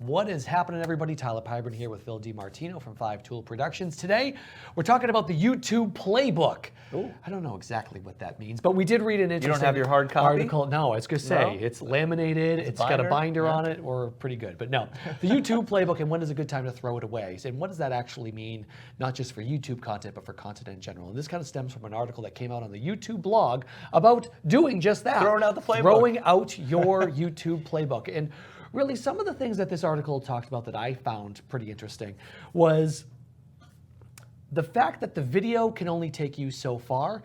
What is happening, everybody? Tyler Pyburn here with Phil DiMartino from 5 Tool Productions. Today, we're talking about the YouTube Playbook. Ooh. I don't know exactly what that means, but we did read an interesting You don't have your hard copy? article. No, I was going to say, it's laminated, it's got a binder on it, or pretty good. But no, the YouTube Playbook, and when is a good time to throw it away? And what does that actually mean, not just for YouTube content, but for content in general? And this kind of stems from an article that came out on the YouTube blog about doing just that. Throwing out the playbook. Throwing out your YouTube Playbook. And really, some of the things that this article talked about that I found pretty interesting was the fact that the video can only take you so far,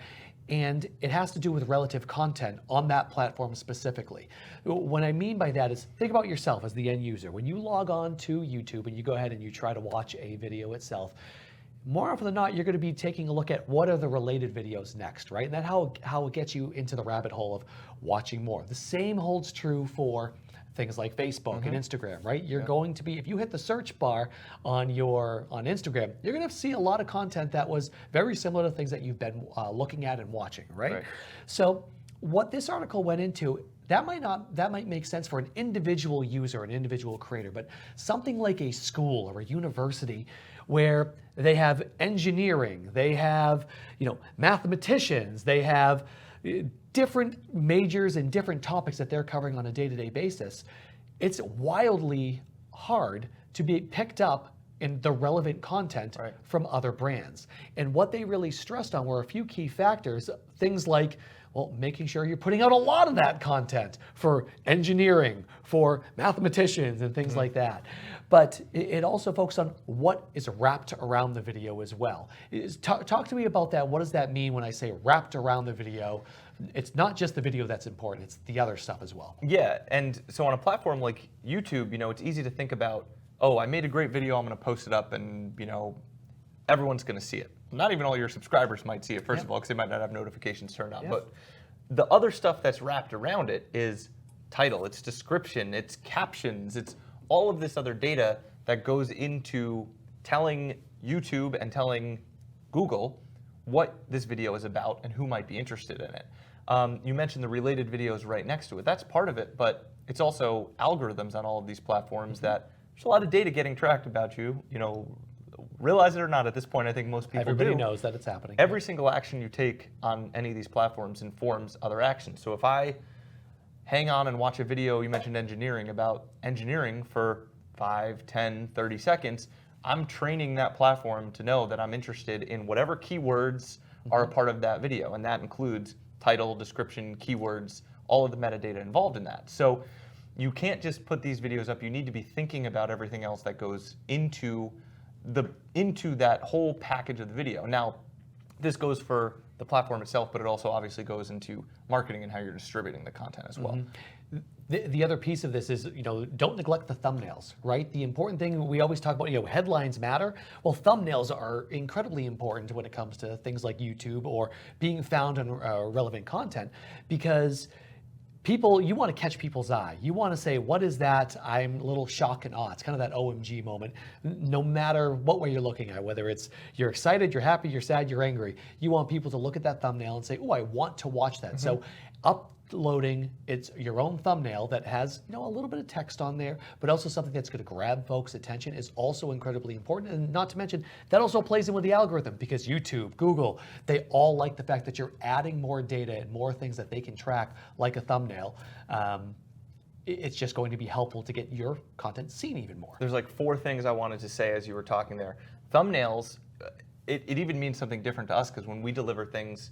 and it has to do with relative content on that platform specifically. What I mean by that is, think about yourself as the end user. When you log on to YouTube and you go ahead and you try to watch a video itself, more often than not, you're going to be taking a look at what are the related videos next, right? And that's how it gets you into the rabbit hole of watching more. The same holds true for things like Facebook and Instagram, right? You're going to be, if you hit the search bar on Instagram, you're going to see a lot of content that was very similar to things that you've been looking at and watching, right? So what this article went into, that might make sense for an individual user, an individual creator, but something like a school or a university where they have engineering, they have, mathematicians, they have different majors and different topics that they're covering on a day-to-day basis, it's wildly hard to be picked up in the relevant content from other brands. And what they really stressed on were a few key factors, things like, well, making sure you're putting out a lot of that content for engineering, for mathematicians and things like that. But it also focused on what is wrapped around the video as well. Talk to me about that. What does that mean when I say wrapped around the video? It's not just the video that's important, it's the other stuff as well. Yeah, and so on a platform like YouTube, it's easy to think about, oh, I made a great video, I'm gonna post it up and, everyone's gonna see it. Not even all your subscribers might see it, first of all, because they might not have notifications turned on. But the other stuff that's wrapped around it is title, it's description, it's captions, it's all of this other data that goes into telling YouTube and telling Google what this video is about and who might be interested in it. You mentioned the related videos right next to it. That's part of it, but it's also algorithms on all of these platforms that there's a lot of data getting tracked about you. Realize it or not, at this point, I think most people Everybody knows that it's happening. Every single action you take on any of these platforms informs other actions. So if I hang on and watch a video, you mentioned engineering, about engineering for 5, 10, 30 seconds, I'm training that platform to know that I'm interested in whatever keywords are a part of that video. And that includes title, description, keywords, all of the metadata involved in that. So you can't just put these videos up. You need to be thinking about everything else that goes into that whole package of the video. Now, this goes for the platform itself, but it also obviously goes into marketing and how you're distributing the content as well. The other piece of this is, don't neglect the thumbnails, right? The important thing we always talk about, headlines matter. Well, thumbnails are incredibly important when it comes to things like YouTube or being found on relevant content, because you want to catch people's eye. You want to say, what is that? I'm a little shock and awe. It's kind of that OMG moment, no matter what way you're looking at, whether it's you're excited, you're happy, you're sad, you're angry. You want people to look at that thumbnail and say, oh, I want to watch that. So uploading it's your own thumbnail that has a little bit of text on there, but also something that's going to grab folks' attention is also incredibly important. And not to mention, that also plays in with the algorithm, because YouTube, Google, they all like the fact that you're adding more data and more things that they can track, like a thumbnail. It's just going to be helpful to get your content seen even more. There's like 4 things I wanted to say as you were talking there. Thumbnails, it even means something different to us, because when we deliver things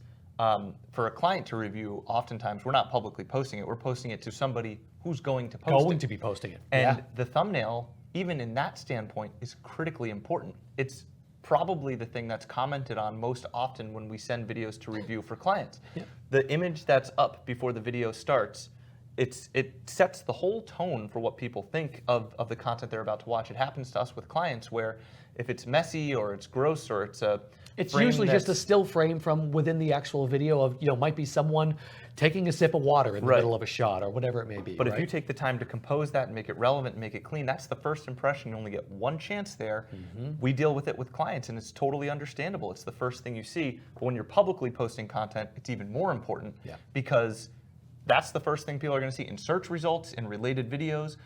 for a client to review, oftentimes we're not publicly posting it. We're posting it to somebody who's going to post it. Going to be posting it. And the thumbnail, even in that standpoint, is critically important. It's probably the thing that's commented on most often when we send videos to review for clients. The image that's up before the video starts, it sets the whole tone for what people think of the content they're about to watch. It happens to us with clients where if it's messy or it's gross or it's usually just a still frame from within the actual video of, might be someone taking a sip of water in the middle of a shot or whatever it may be. But if you take the time to compose that and make it relevant and make it clean, that's the first impression. You only get one chance there. We deal with it with clients, and it's totally understandable. It's the first thing you see. But when you're publicly posting content, it's even more important because that's the first thing people are going to see in search results, in related videos.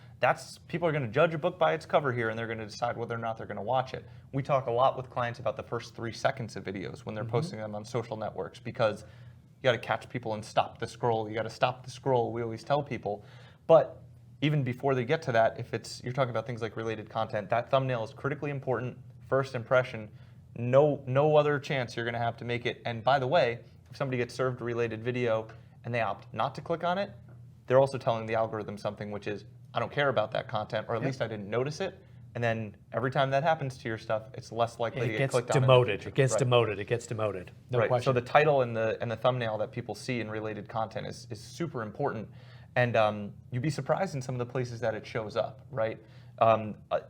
People are going to judge a book by its cover here, and they're going to decide whether or not they're going to watch it. We talk a lot with clients about the first 3 seconds of videos when they're posting them on social networks, because you got to catch people and stop the scroll. You got to stop the scroll. We always tell people, but even before they get to that, if you're talking about things like related content, that thumbnail is critically important. First impression, no other chance you're going to have to make it. And by the way, if somebody gets served a related video and they opt not to click on it, they're also telling the algorithm something, which is, I don't care about that content, or at least I didn't notice it. And then every time that happens to your stuff, it's less likely to get clicked on. It gets demoted. It gets demoted. No question. So the title and the thumbnail that people see in related content is super important. And you'd be surprised in some of the places that it shows up, right?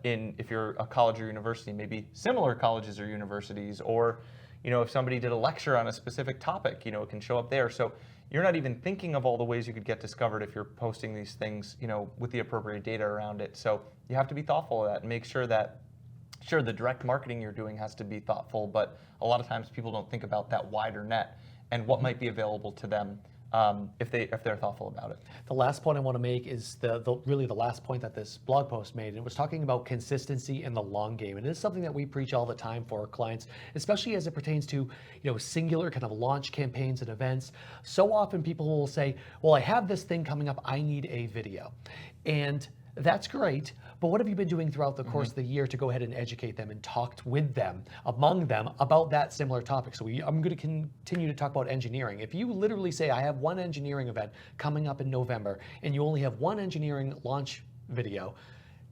If you're a college or university, maybe similar colleges or universities, or if somebody did a lecture on a specific topic, it can show up there. So you're not even thinking of all the ways you could get discovered if you're posting these things, with the appropriate data around it. So you have to be thoughtful of that and make sure that, sure, the direct marketing you're doing has to be thoughtful, but a lot of times people don't think about that wider net and what might be available to them if they're thoughtful about it. The last point I want to make is really the last point that this blog post made. It was talking about consistency in the long game. And it is something that we preach all the time for our clients, especially as it pertains to singular kind of launch campaigns and events. So often people will say, well, I have this thing coming up, I need a video. And that's great, but what have you been doing throughout the course of the year to go ahead and educate them and talk with them, among them, about that similar topic? So I'm going to continue to talk about engineering. If you literally say, I have one engineering event coming up in November, and you only have one engineering launch video,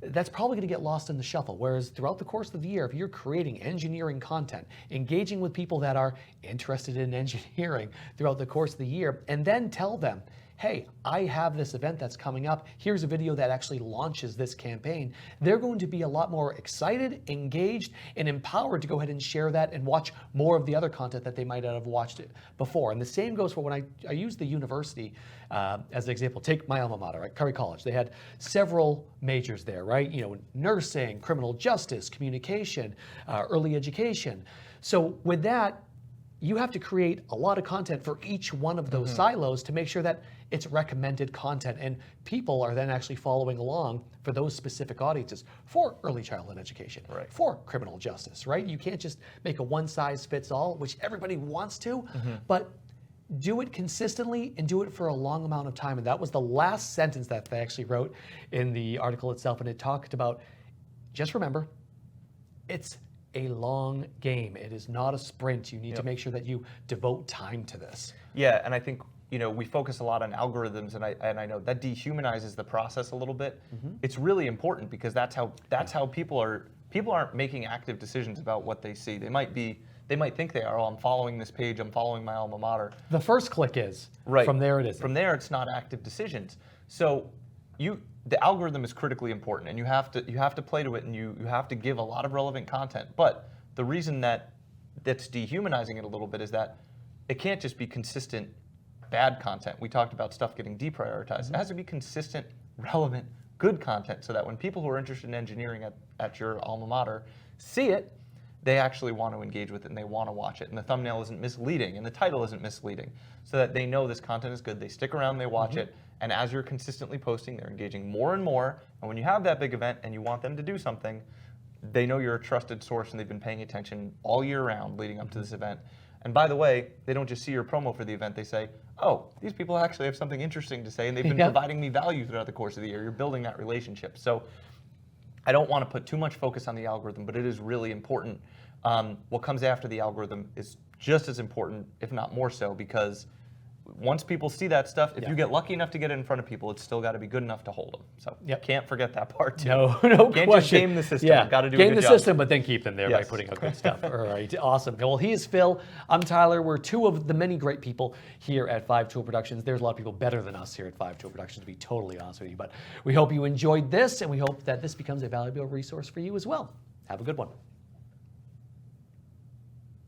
that's probably going to get lost in the shuffle. Whereas throughout the course of the year, if you're creating engineering content, engaging with people that are interested in engineering throughout the course of the year, and then tell them, hey, I have this event that's coming up. Here's a video that actually launches this campaign. They're going to be a lot more excited, engaged, and empowered to go ahead and share that and watch more of the other content that they might not have watched it before. And the same goes for when I use the university as an example. Take my alma mater, right? Curry College. They had several majors there, right? Nursing, criminal justice, communication, early education. So with that, you have to create a lot of content for each one of those silos to make sure that it's recommended content, and people are then actually following along for those specific audiences for early childhood education, for criminal justice, right? You can't just make a one-size-fits-all, which everybody wants to, but do it consistently and do it for a long amount of time. And that was the last sentence that they actually wrote in the article itself, and it talked about, just remember, it's a long game. It is not a sprint. You need to make sure that you devote time to this. Yeah, and I think we focus a lot on algorithms, and I know that dehumanizes the process a little bit. It's really important because that's how people aren't making active decisions about what they see. They might think they are. Oh, I'm following this page. I'm following my alma mater. The first click is. Right. From there it is. From there, it's not active decisions. So the algorithm is critically important, and you have to play to it, and you have to give a lot of relevant content. But the reason that's dehumanizing it a little bit is that it can't just be consistent bad content. We talked about stuff getting deprioritized. It has to be consistent, relevant, good content, so that when people who are interested in engineering at your alma mater see it, they actually want to engage with it and they want to watch it. And the thumbnail isn't misleading and the title isn't misleading, so that they know this content is good, they stick around, they watch it, and as you're consistently posting, they're engaging more and more. And when you have that big event and you want them to do something, they know you're a trusted source and they've been paying attention all year round leading up to this event. And by the way, they don't just see your promo for the event, they say, oh, these people actually have something interesting to say and they've been providing me value throughout the course of the year. You're building that relationship. So I don't want to put too much focus on the algorithm, but it is really important. What comes after the algorithm is just as important, if not more so, because once people see that stuff, if you get lucky enough to get it in front of people, it's still got to be good enough to hold them. So can't forget that part too. No Can't question. just game the system. Got to do a game good the job. system, but then keep them there by putting out good stuff. All right, awesome. Well, he is Phil. I'm Tyler. We're two of the many great people here at 5 Tool Productions. There's a lot of people better than us here at 5 Tool Productions, to be totally honest with you. But we hope you enjoyed this, and we hope that this becomes a valuable resource for you as well. Have a good one.